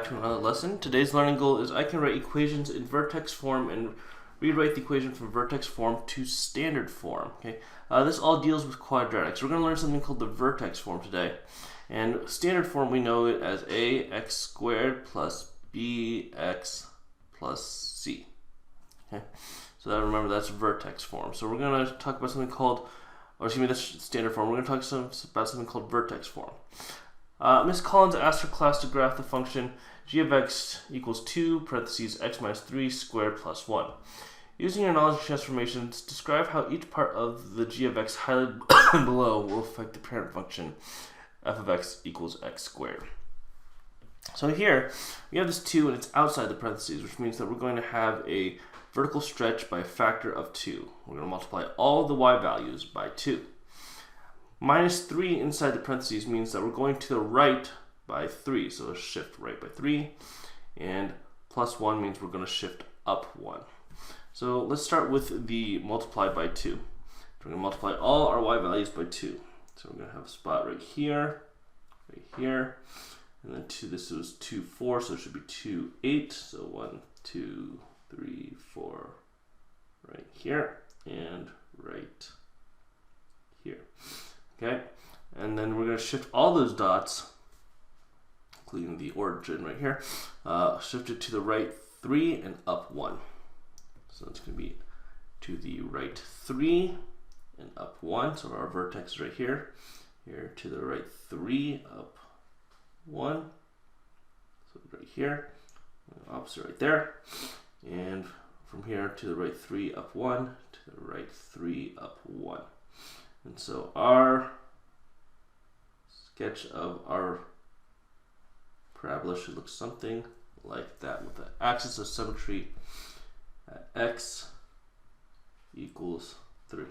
back to another lesson. Today's learning goal is I can write equations in vertex form and rewrite the equation from vertex form to standard form. Okay, this all deals with quadratics. We're going to learn something called the vertex form today. And standard form, we know it as ax squared plus bx plus c. Okay, so remember that's vertex form. So we're going to talk about something called, or excuse me, that's standard form. We're going to talk about something called vertex form. Ms. Collins asked her class to graph the function g of x equals 2 parentheses x minus 3 squared plus 1. Using your knowledge of transformations, describe how each part of the g of x highlighted below will affect the parent function f of x equals x squared. So here we have this 2 and it's outside the parentheses, which means that we're going to have a vertical stretch by a factor of 2. We're going to multiply all the y values by 2. Minus 3 inside the parentheses means that we're going to the right by 3. So shift right by 3. And plus 1 means we're going to shift up 1. So let's start with the multiply by 2. We're going to multiply all our y values by 2. So we're going to have a spot right here, and then 2, this was 2, 4, so it should be 2, 8. So 1, 2, 3, 4, right here, and right here. Okay, and then we're going to shift all those dots, including the origin right here, shift it to the right 3 and up 1. So it's going to be to the right 3 and up 1. So our vertex is right here. Here to the right 3, up 1. So right here, opposite right there. And from here to the right 3, up 1, to the right 3, up 1. And so our sketch of our parabola should look something like that, with the axis of symmetry at x equals 3.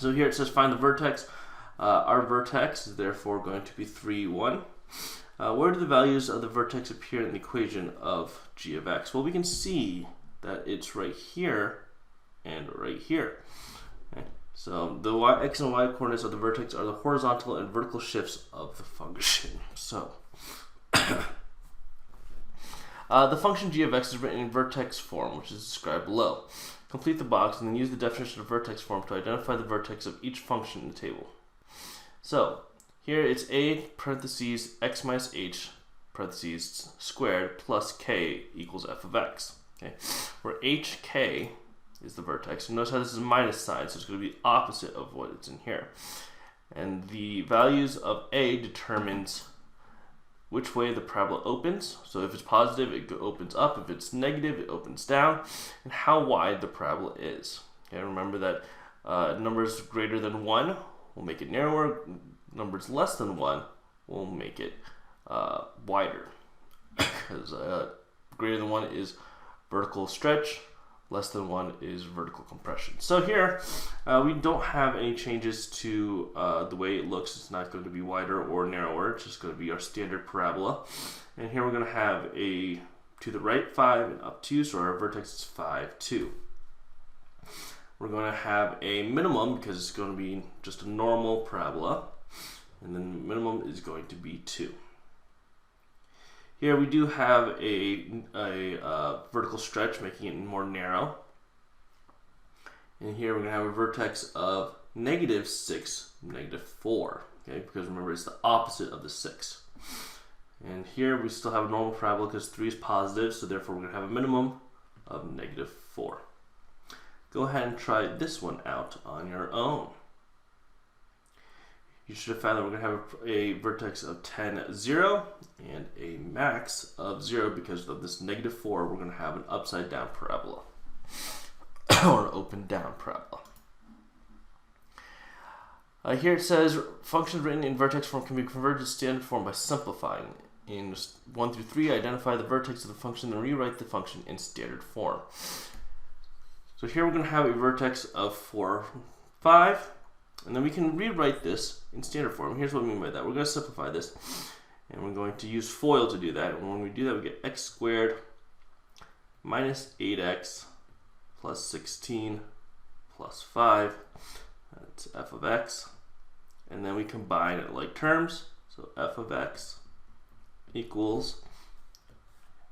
So here it says find the vertex. Our vertex is therefore going to be 3, 1. Where do the values of the vertex appear in the equation of g of x? Well, we can see that it's right here and right here. Okay. So the x and y coordinates of the vertex are the horizontal and vertical shifts of the function. So the function g of x is written in vertex form, which is described below. Complete the box and then use the definition of vertex form to identify the vertex of each function in the table. So here it's a parentheses x minus h parentheses squared plus k equals f of x. Okay, where hk is the vertex. And notice how this is a minus sign, so it's going to be opposite of what it's in here. And the values of a determines which way the parabola opens. So if it's positive, it opens up. If it's negative, it opens down. And how wide the parabola is. Okay, remember that numbers greater than 1 will make it narrower. Numbers less than 1 will make it wider. Because greater than 1 is vertical stretch. Less than 1 is vertical compression. So here, we don't have any changes to the way it looks. It's not going to be wider or narrower. It's just going to be our standard parabola. And here we're going to have a to the right 5 and up 2, so our vertex is 5, 2. We're going to have a minimum because it's going to be just a normal parabola. And then the minimum is going to be 2. Here we do have a vertical stretch, making it more narrow. And here we're going to have a vertex of negative 6, negative 4. Okay, because remember it's the opposite of the 6. And here we still have a normal parabola because 3 is positive, so therefore we're going to have a minimum of negative 4. Go ahead and try this one out on your own. You should have found that we're going to have a vertex of 10, 0, and a max of 0 because of this negative 4. We're going to have an upside down parabola, or an open down parabola. Here it says functions written in vertex form can be converted to standard form by simplifying. In 1 through 3, identify the vertex of the function and rewrite the function in standard form. So here we're going to have a vertex of 4, 5. And then we can rewrite this in standard form. Here's what I mean by that. We're going to simplify this. And we're going to use FOIL to do that. And when we do that, we get x squared minus 8x plus 16 plus 5. That's f of x. And then we combine it like terms. So f of x equals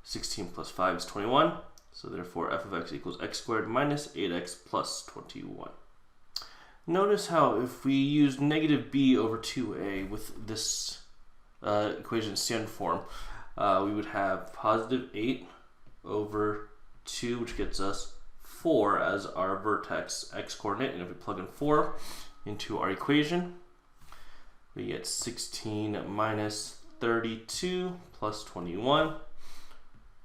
16 plus 5 is 21. So therefore f of x equals x squared minus 8x plus 21. Notice how if we use negative b over 2a with this equation in standard form, we would have positive 8 over 2, which gets us 4 as our vertex x coordinate. And if we plug in 4 into our equation, we get 16 minus 32 plus 21,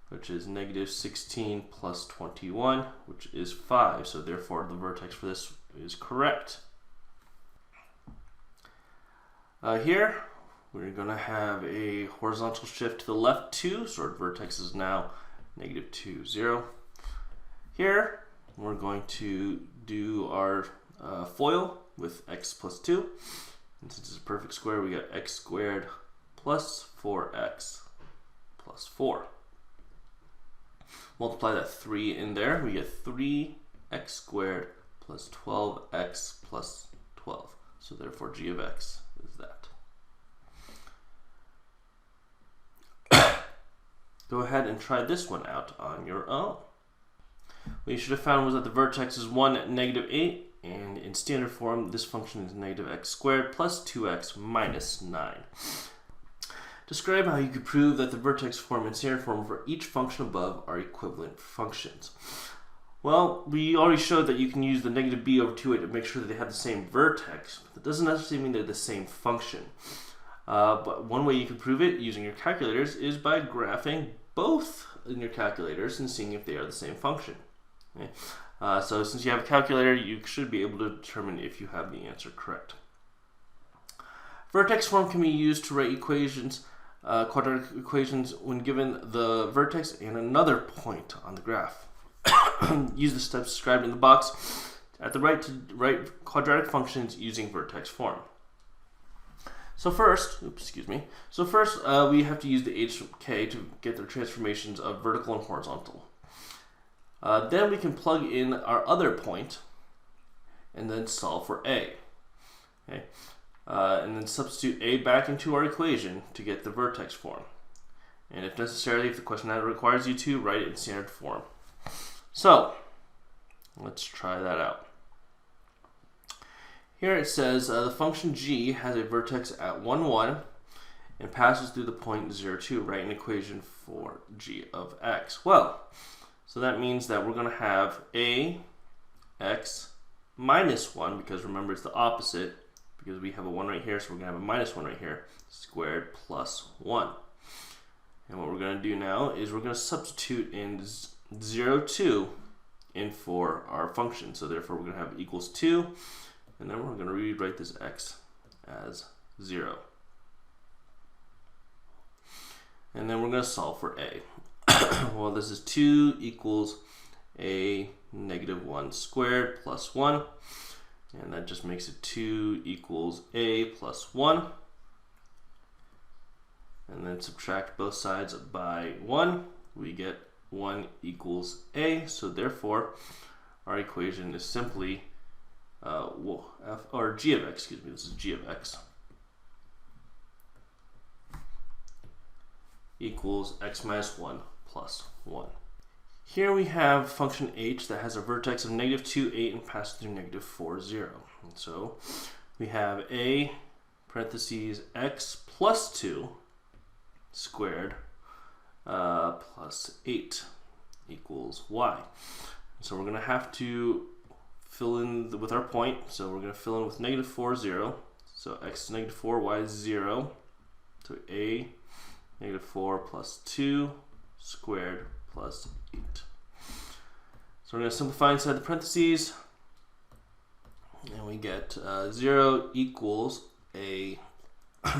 which is negative 16 plus 21, which is 5. So therefore the vertex for this is correct. Here we're going to have a horizontal shift to the left 2, so our vertex is now negative 2, 0. Here we're going to do our FOIL with x plus 2. And since it's a perfect square, we got x squared plus 4x plus 4. Multiply that 3 in there, we get 3x squared plus 12x plus 12. So therefore g of x is that. Go ahead and try this one out on your own. What you should have found was that the vertex is 1, negative 8, and in standard form this function is negative x squared plus 2x minus 9. Describe how you could prove that the vertex form and standard form for each function above are equivalent functions. Well, we already showed that you can use the negative b over 2a to make sure that they have the same vertex. That doesn't necessarily mean they're the same function. But one way you can prove it using your calculators is by graphing both in your calculators and seeing if they are the same function. Okay? So since you have a calculator, you should be able to determine if you have the answer correct. Vertex form can be used to write equations, quadratic equations, when given the vertex and another point on the graph. Use the steps described in the box at the right to write quadratic functions using vertex form. So first, we have to use the hk to get the transformations of vertical and horizontal. Then we can plug in our other point and then solve for a. Okay. And then substitute a back into our equation to get the vertex form. And if necessary, if the question requires you to, write it in standard form. So let's try that out. Here it says the function g has a vertex at 1, 1 and passes through the point 0, 2. Write an equation for g of x. Well, so that means that we're going to have a x minus 1, because remember it's the opposite, because we have a 1 right here, so we're going to have a minus 1 right here, squared plus 1. And what we're going to do now is we're going to substitute in 0, 2 in for our function. So therefore we're going to have equals 2, and then we're going to rewrite this x as 0. And then we're going to solve for a. Well, this is 2 equals a negative 1 squared plus 1. And that just makes it 2 equals a plus 1. And then subtract both sides by 1. We get 1 equals a. So therefore, our equation is simply g of x, this is g of x, equals x minus 1 plus 1. Here we have function h that has a vertex of negative 2, 8 and passes through negative 4, 0. And so we have a parentheses x plus 2 squared plus 8 equals y. So we're going to have to fill in with our point. So we're going to fill in with negative 4, 0. So x is negative 4, y is 0. So a negative 4 plus 2 squared plus 8. So we're going to simplify inside the parentheses, and we get 0 equals a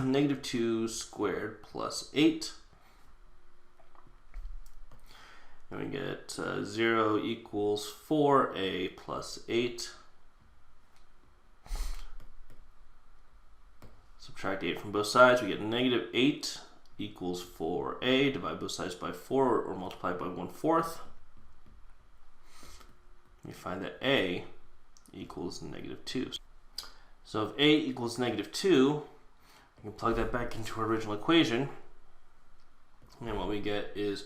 negative 2 squared plus 8. And we get 0 equals 4a plus 8. Subtract 8 from both sides, we get negative 8 equals 4a. Divide both sides by 4 or multiply by 1/4. We find that a equals negative 2. So if a equals negative 2, can plug that back into our original equation, and what we get is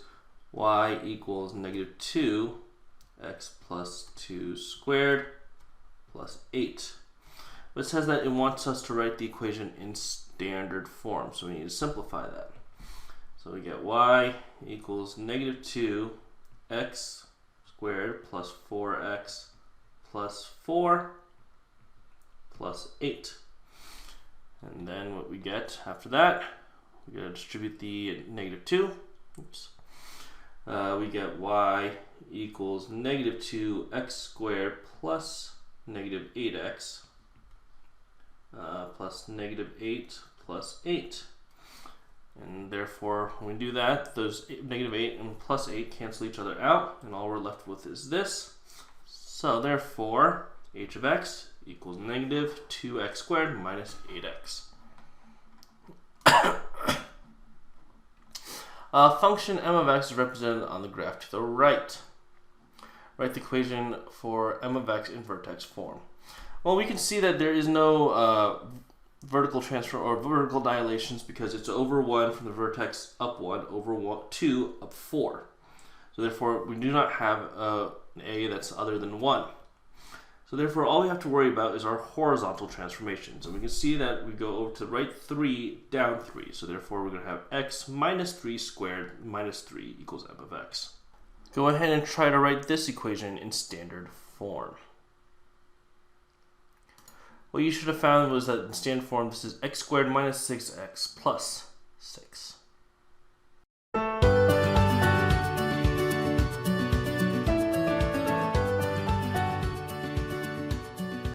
y equals negative 2x plus 2 squared plus 8. But it says that it wants us to write the equation in standard form, so we need to simplify that. So we get y equals negative 2x squared plus 4x plus 4 plus 8. And then what we get after that, we're going to distribute the negative 2. Oops. We get y equals negative 2x squared plus negative 8x plus negative 8 plus 8. And therefore, when we do that, those negative 8 and plus 8 cancel each other out, and all we're left with is this. So therefore, h of x equals negative 2x squared minus 8x. Function m of x is represented on the graph to the right. Write the equation for m of x in vertex form. Well, we can see that there is no vertical transfer or vertical dilations because it's over 1 from the vertex up 1 over 2 up 4. So therefore, we do not have an a that's other than 1. So therefore, all we have to worry about is our horizontal transformations. And we can see that we go over to the right 3, down 3. So therefore, we're going to have x minus 3 squared minus 3 equals m of x. Go ahead and try to write this equation in standard form. What you should have found was that in standard form, this is x squared minus 6x plus